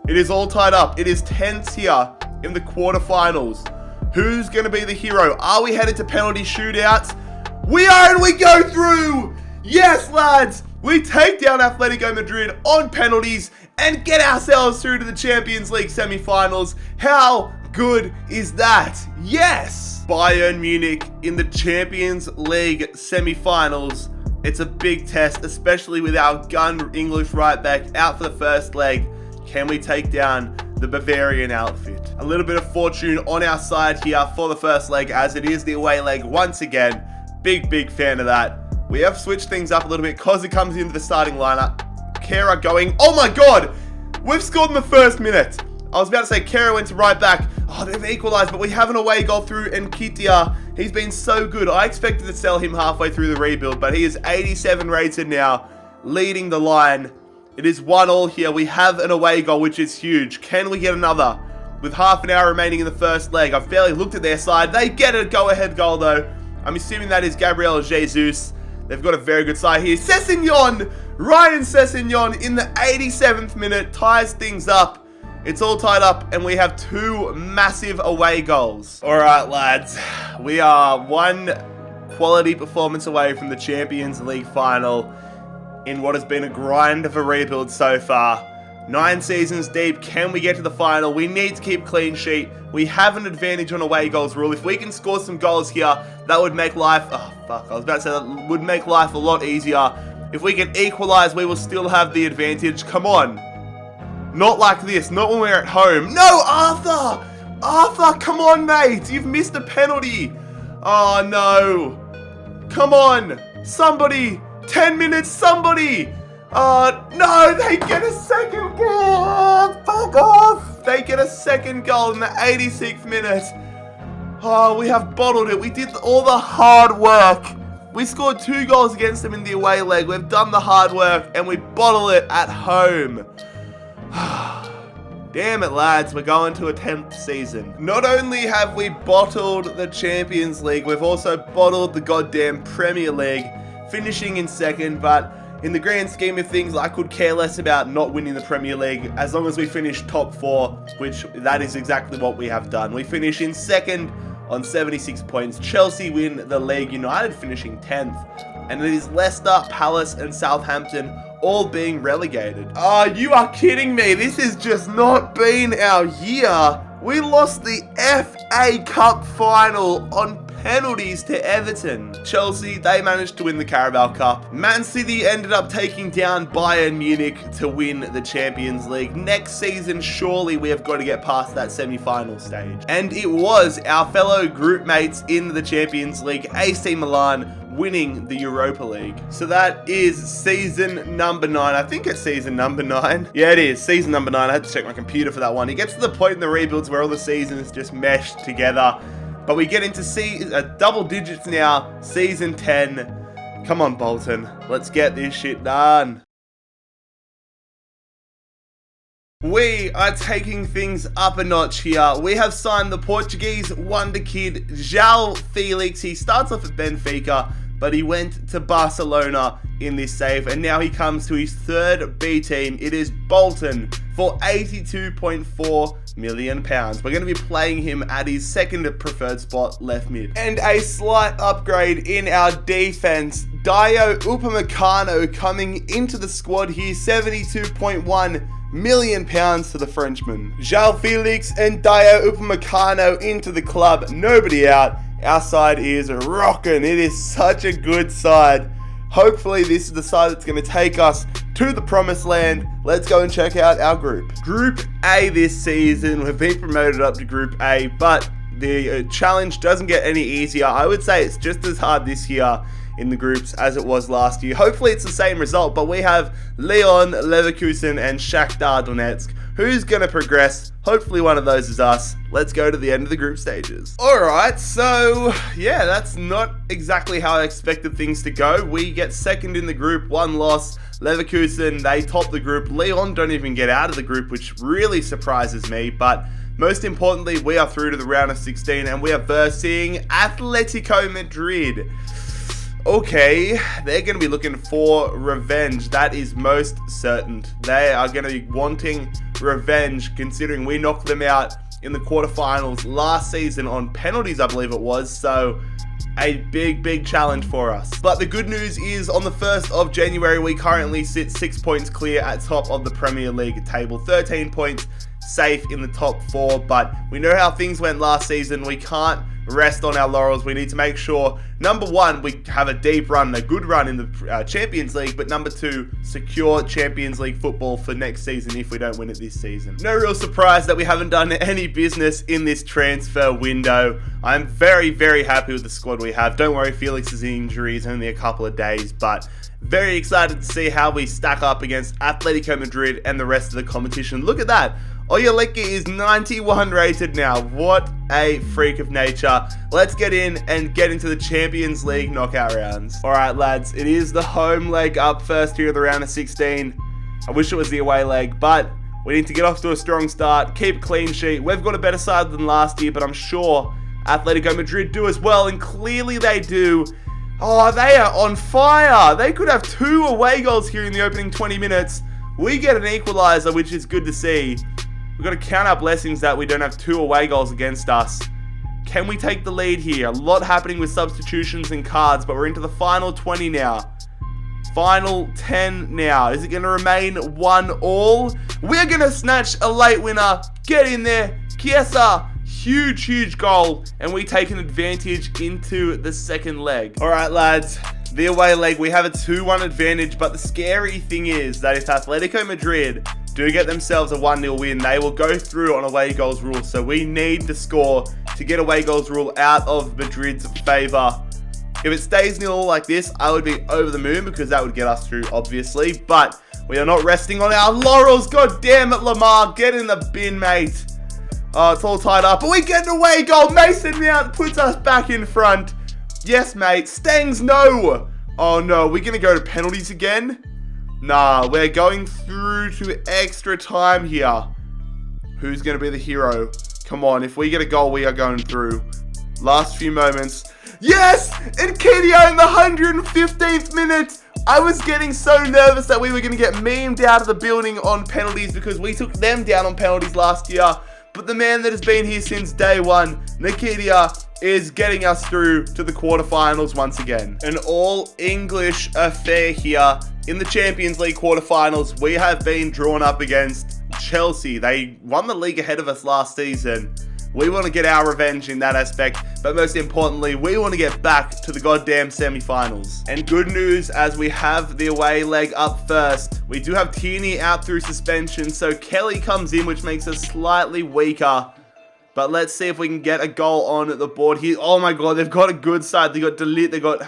It is all tied up. It is tense here in the quarterfinals. Who's going to be the hero? Are we headed to penalty shootouts? We are, and we go through! Yes, lads! We take down Atletico Madrid on penalties and get ourselves through to the Champions League semi-finals. How good is that? Yes! Bayern Munich in the Champions League semi-finals. It's a big test, especially with our gun English right back out for the first leg. Can we take down the Bavarian outfit? A little bit of fortune on our side here for the first leg, as it is the away leg once again. Big fan of that. We have switched things up a little bit because it comes into the starting lineup. Kera going, oh my god! We've scored in the first minute. I was about to say Kera went to right back. Oh, they've equalised, but we have an away goal through Nketiah. He's been so good. I expected to sell him halfway through the rebuild, but he is 87 rated now, leading the line. It is 1-1 here. We have an away goal, which is huge. Can we get another? With half an hour remaining in the first leg, I've barely looked at their side. They get a go-ahead goal, though. I'm assuming that is Gabriel Jesus. They've got a very good side here. Sessegnon! Ryan Sessegnon in the 87th minute ties things up. It's all tied up, and we have 2 massive away goals. All right, lads. We are 1 quality performance away from the Champions League final in what has been a grind of a rebuild so far. 9 seasons deep. Can we get to the final? We need to keep clean sheet. We have an advantage on away goals rule. If we can score some goals here, that would make life... Oh, fuck. I was about to say that would make life a lot easier. If we can equalize, we will still have the advantage. Come on. Not like this. Not when we're at home. No, Arthur! Arthur, come on, mate. You've missed a penalty. Oh, no. Come on. Somebody. 10 minutes, somebody. No, they get a second goal. Oh, fuck off. They get a second goal in the 86th minute. Oh, we have bottled it. We did all the hard work. We scored 2 goals against them in the away leg. We've done the hard work, and we bottle it at home. Damn it, lads. We're going to a 10th season. Not only have we bottled the Champions League, we've also bottled the goddamn Premier League, finishing in second, but in the grand scheme of things, I could care less about not winning the Premier League as long as we finish top 4, which that is exactly what we have done. We finish in second on 76 points. Chelsea win the league, United finishing 10th, and it is Leicester, Palace, and Southampton all being relegated. Oh, you are kidding me. This has just not been our year. We lost the FA Cup final on penalties to Everton. Chelsea, they managed to win the Carabao Cup. Man City ended up taking down Bayern Munich to win the Champions League. Next season, surely we have got to get past that semi-final stage. And it was our fellow group mates in the Champions League, AC Milan, winning the Europa League. So that is season number 9. I think it's season number 9. Yeah, it is. Season number 9. I had to check my computer for that one. It gets to the point in the rebuilds where all the seasons just mesh together. But we get into double digits now. Season 10. Come on, Bolton. Let's get this shit done. We are taking things up a notch here. We have signed the Portuguese wonder kid, João Felix. He starts off at Benfica, but he went to Barcelona in this save, and now he comes to his 3rd B team. It is Bolton for £82.4 million. We're going to be playing him at his 2nd preferred spot, left mid. And a slight upgrade in our defense. Dio Upamecano coming into the squad here, £72.1 million to the Frenchman. João Felix and Dio Upamecano into the club. Nobody out. Our side is rocking. It is such a good side. Hopefully this is the side that's going to take us to the promised land. Let's go and check out our group. Group A this season, we've been promoted up to Group A, but the challenge doesn't get any easier. I would say it's just as hard this year in the groups as it was last year. Hopefully it's the same result, but we have Lyon, Leverkusen, and Shakhtar Donetsk. Who's going to progress? Hopefully one of those is us. Let's go to the end of the group stages. Alright, so yeah, that's not exactly how I expected things to go. We get second in the group, 1 loss. Leverkusen, they top the group. Lyon don't even get out of the group, which really surprises me, but most importantly, we are through to the round of 16 and we are versing Atletico Madrid. Okay, they're going to be looking for revenge. That is most certain. They are going to be wanting revenge, considering we knocked them out in the quarterfinals last season on penalties, I believe it was. So a big challenge for us. But the good news is on the 1st of January, we currently sit 6 points clear at top of the Premier League table. 13 points safe in the top 4, but we know how things went last season. We can't rest on our laurels. We need to make sure, number 1, we have a deep run, a good run in the Champions League, but number 2, secure Champions League football for next season if we don't win it this season. No real surprise that we haven't done any business in this transfer window. I'm very happy with the squad we have. Don't worry, Felix's injury is only a couple of days, but very excited to see how we stack up against Atletico Madrid and the rest of the competition. Look at that. Oyeleke is 91 rated now. What a freak of nature. Let's get in and get into the Champions League knockout rounds. Alright lads, it is the home leg up first here of the round of 16. I wish it was the away leg, but we need to get off to a strong start, keep a clean sheet. We've got a better side than last year, but I'm sure Atletico Madrid do as well, and clearly they do. Oh, they are on fire. They could have 2 away goals here in the opening 20 minutes. We get an equaliser, which is good to see. We've got to count our blessings that we don't have 2 away goals against us. Can we take the lead here? A lot happening with substitutions and cards, but we're into the final 20 now. Final 10 now. Is it going to remain 1-1? We're going to snatch a late winner. Get in there. Chiesa. Huge goal. And we take an advantage into the second leg. Alright lads. The away leg, we have a 2-1 advantage, but the scary thing is that if Atletico Madrid do get themselves a 1-0 win, they will go through on away goals rule. So we need to score to get away goals rule out of Madrid's favour. If it stays 0 like this, I would be over the moon because that would get us through, obviously. But we are not resting on our laurels. God damn it, Lamar. Get in the bin, mate. Oh, it's all tied up. But we get an away goal. Mason Mount puts us back in front. Yes, mate. Stengs, no. Oh, no. We're going to go to penalties again? Nah, we're going through to extra time here. Who's going to be the hero? Come on, if we get a goal, we are going through. Last few moments. Yes! Nketiah in the 115th minute! I was getting so nervous that we were going to get memed out of the building on penalties because we took them down on penalties last year. But the man that has been here since day one, Nketiah, is getting us through to the quarterfinals once again. An all-English affair here. In the Champions League quarterfinals, we have been drawn up against Chelsea. They won the league ahead of us last season. We want to get our revenge in that aspect, but most importantly, we want to get back to the goddamn semi-finals. And good news, as we have the away leg up first, we do have Tierney out through suspension, so Kelly comes in, which makes us slightly weaker. But let's see if we can get a goal on the board here. Oh my god, they've got a good side. They got Delit, they got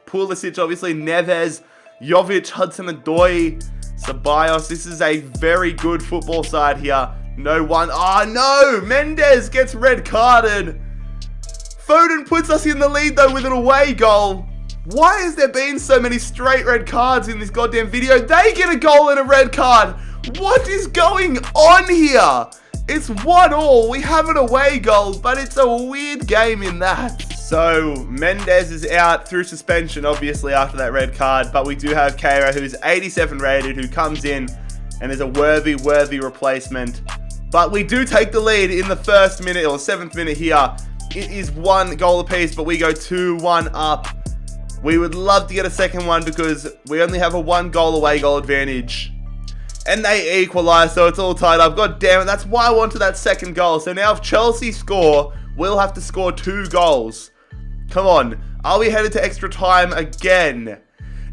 Pulisic, obviously, Neves, Jovic, Hudson-Odoi, Ceballos. This is a very good football side here. No one. Oh no! Mendes gets red carded. Foden puts us in the lead though with an away goal. Why has there been so many straight red cards in this goddamn video? They get a goal and a red card. What is going on here? It's 1-1. We have an away goal, but it's a weird game in that. So, Mendes is out through suspension, obviously, after that red card. But we do have Keira, who's 87 rated, who comes in and is a worthy replacement. But we do take the lead in the first minute, or 7th minute here. It is 1 goal apiece, but we go 2-1 up. We would love to get a second one because we only have a 1 goal away goal advantage. And they equalise, so it's all tied up. God damn it, that's why I wanted that second goal. So now if Chelsea score, we'll have to score 2 goals. Come on, are we headed to extra time again?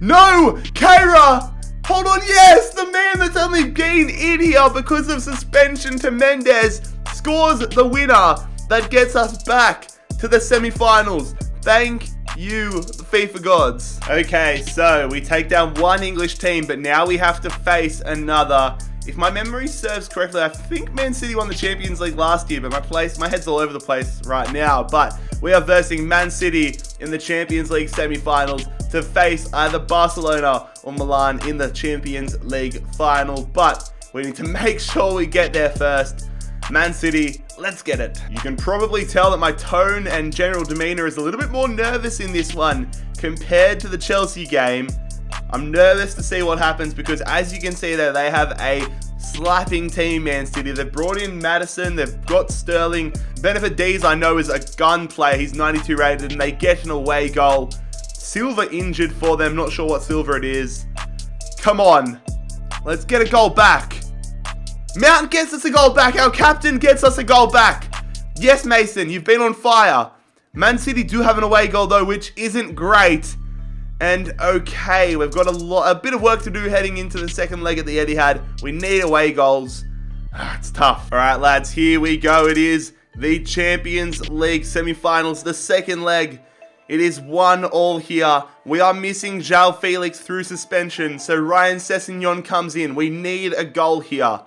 No! Keira! Hold on, yes! The man that's only been in here because of suspension to Mendes scores the winner that gets us back to the semi-finals. Thank you, the FIFA gods. Okay, so we take down one English team, but now we have to face another. If my memory serves correctly, I think Man City won the Champions League last year, but my head's all over the place right now. But we are versing Man City in the Champions League semi-finals to face either Barcelona or Milan in the Champions League final. But we need to make sure we get there first. Man City, let's get it. You can probably tell that my tone and general demeanor is a little bit more nervous in this one compared to the Chelsea game. I'm nervous to see what happens because, as you can see there, they have a slapping team, Man City. They've brought in Maddison, they've got Sterling. Benefit D's, I know, is a gun player. He's 92 rated, and they get an away goal. Silva injured for them. Not sure what Silva it is. Come on. Let's get a goal back. Mount gets us a goal back. Our captain gets us a goal back. Yes, Mason, you've been on fire. Man City do have an away goal, though, which isn't great. And okay, we've got a bit of work to do heading into the second leg at the Etihad. We need away goals. It's tough. All right, lads, here we go. It is the Champions League semi-finals, the second leg. It is 1-1 here. We are missing João Felix through suspension, so Ryan Sessegnon comes in. We need a goal here.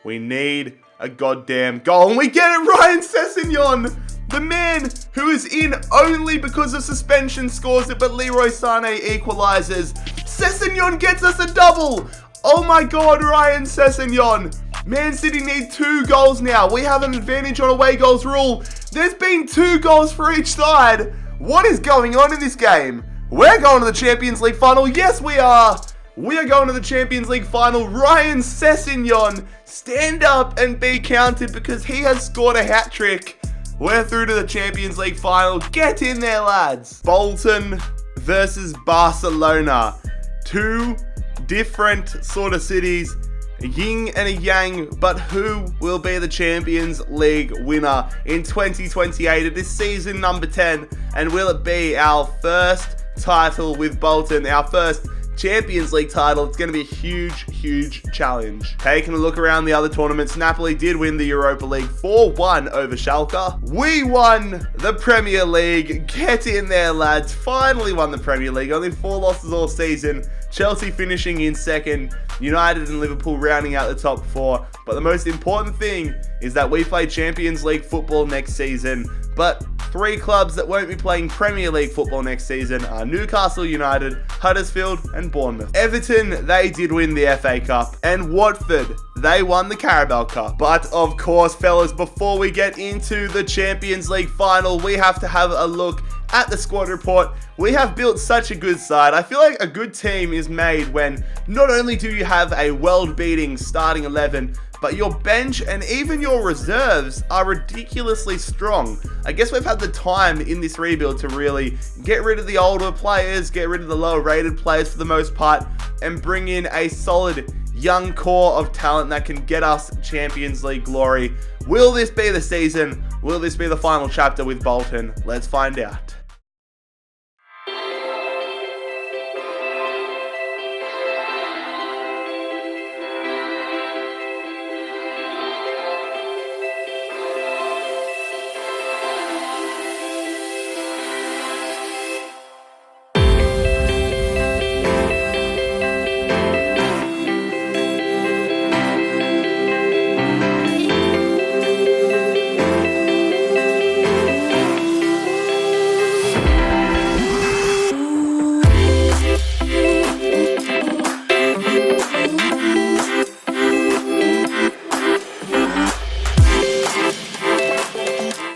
We need a goddamn goal, and we get it, Ryan Sessegnon! The man who is in only because of suspension scores it, but Leroy Sané equalizes. Sessegnon gets us a double! Oh my god, Ryan Sessegnon! Man City need 2 goals now. We have an advantage on away goals rule. There's been 2 goals for each side. What is going on in this game? We're going to the Champions League final. Yes, we are. We are going to the Champions League final. Ryan Sessegnon, stand up and be counted because he has scored a hat-trick. We're through to the Champions League final. Get in there, lads. Bolton versus Barcelona. 2 different sort of cities. A yin and a yang, but who will be the Champions League winner in 2028? It is season number 10, and will it be our first title with Bolton, our first Champions League title? It's going to be a huge, huge challenge. Taking a look around the other tournaments, Napoli did win the Europa League 4-1 over Schalke. We won the Premier League. Get in there, lads. Finally won the Premier League. Only 4 losses all season. Chelsea finishing in second. United and Liverpool rounding out the top 4. But the most important thing is that we play Champions League football next season. But 3 clubs that won't be playing Premier League football next season are Newcastle United, Huddersfield and Bournemouth. Everton, they did win the FA Cup. And Watford, they won the Carabao Cup. But of course, fellas, before we get into the Champions League final, we have to have a look at the squad report. We have built such a good side. I feel like a good team is made when not only do you have a world-beating starting 11, but your bench and even your reserves are ridiculously strong. I guess we've had the time in this rebuild to really get rid of the older players, get rid of the lower rated players for the most part, and bring in a solid young core of talent that can get us Champions League glory. Will this be the season? Will this be the final chapter with Bolton? Let's find out.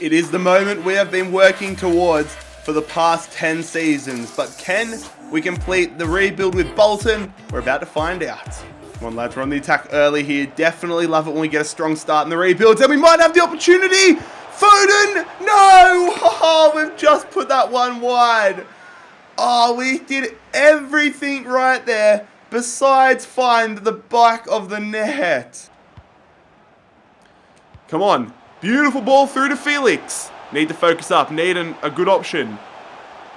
It is the moment we have been working towards for the past 10 seasons, but can we complete the rebuild with Bolton? We're about to find out. Come on, lads, we're on the attack early here. Definitely love it when we get a strong start in the rebuilds, and we might have the opportunity. Foden, no! Oh, we've just put that one wide. Oh, we did everything right there besides find the back of the net. Come on. Beautiful ball through to Felix. Need to focus up. Need a good option.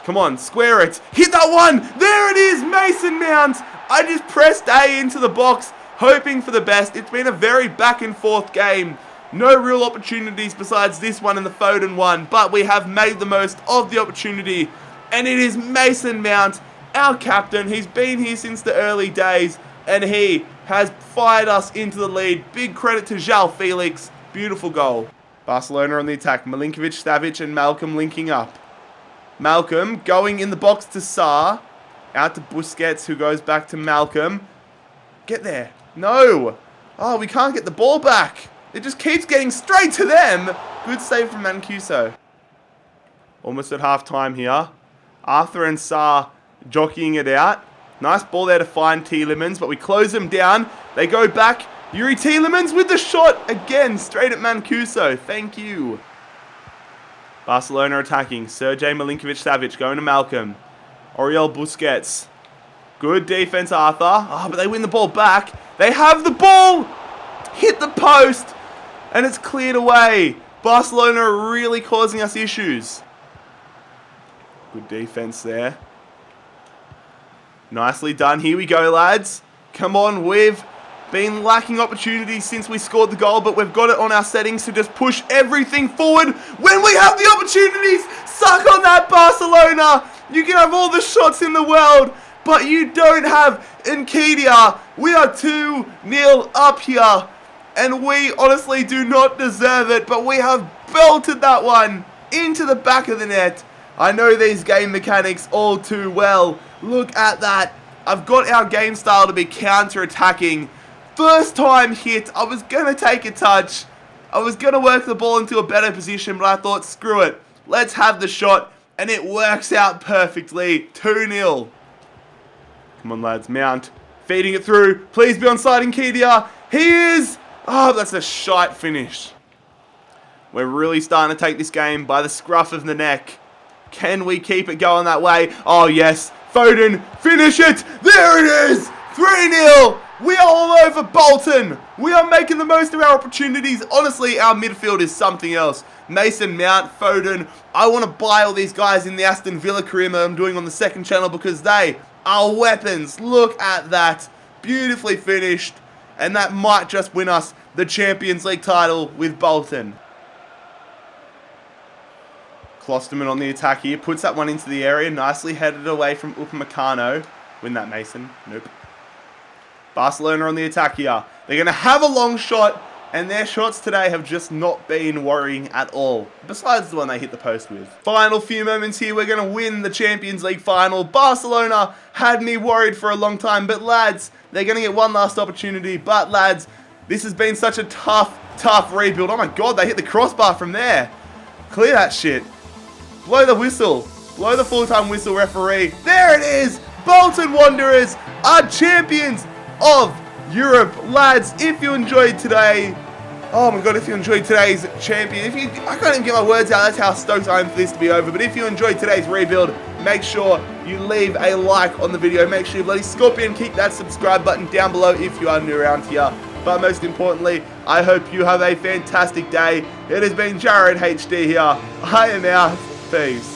Come on, square it. Hit that one. There it is, Mason Mount. I just pressed A into the box, hoping for the best. It's been a very back and forth game. No real opportunities besides this one and the Foden one, but we have made the most of the opportunity. And it is Mason Mount, our captain. He's been here since the early days, and he has fired us into the lead. Big credit to João Felix. Beautiful goal. Barcelona on the attack. Milinkovic-Savic and Malcolm linking up. Malcolm going in the box to Sarr. Out to Busquets, who goes back to Malcolm. Get there. No. Oh, we can't get the ball back. It just keeps getting straight to them. Good save from Mancuso. Almost at half-time here. Arthur and Sarr jockeying it out. Nice ball there to find Tielemans, but we close them down. They go back. Yuri Tielemans with the shot. Again, straight at Mancuso. Thank you. Barcelona attacking. Sergej Milinkovic-Savic going to Malcolm. Oriol Busquets. Good defense, Arthur. Oh, but they win the ball back. They have the ball. Hit the post. And it's cleared away. Barcelona are really causing us issues. Good defense there. Nicely done. Here we go, lads. Come on, we've been lacking opportunities since we scored the goal, but we've got it on our settings to just push everything forward when we have the opportunities. Suck on that, Barcelona. You can have all the shots in the world, but you don't have Nketiah. We are 2-0 up here, and we honestly do not deserve it, but we have belted that one into the back of the net. I know these game mechanics all too well. Look at that. I've got our game style to be counter-attacking. First time hit, I was going to take a touch. I was going to work the ball into a better position, but I thought, screw it. Let's have the shot, and it works out perfectly. 2-0. Come on, lads. Mount. Feeding it through. Please be onside, Nketiah. He is. Oh, that's a shite finish. We're really starting to take this game by the scruff of the neck. Can we keep it going that way? Oh, yes. Foden, finish it. There it is. 3-0. We are all over Bolton. We are making the most of our opportunities. Honestly, our midfield is something else. Mason Mount, Foden. I want to buy all these guys in the Aston Villa career that I'm doing on the second channel because they are weapons. Look at that. Beautifully finished. And that might just win us the Champions League title with Bolton. Klosterman on the attack here. Puts that one into the area. Nicely headed away from Upamecano. Win that, Mason. Nope. Barcelona on the attack here. They're going to have a long shot. And their shots today have just not been worrying at all. Besides the one they hit the post with. Final few moments here. We're going to win the Champions League final. Barcelona had me worried for a long time. But lads, they're going to get one last opportunity. But lads, this has been such a tough rebuild. Oh my god, they hit the crossbar from there. Clear that shit. Blow the whistle. Blow the full-time whistle, referee. There it is. Bolton Wanderers are champions of Europe. Lads, if you enjoyed today, oh my god, if you enjoyed today's champion, I can't even get my words out, that's how stoked I am for this to be over, but if you enjoyed today's rebuild, make sure you leave a like on the video, make sure you bloody Scorpion kick that subscribe button down below if you are new around here, but most importantly, I hope you have a fantastic day. It has been JarradHD here, I am out, peace.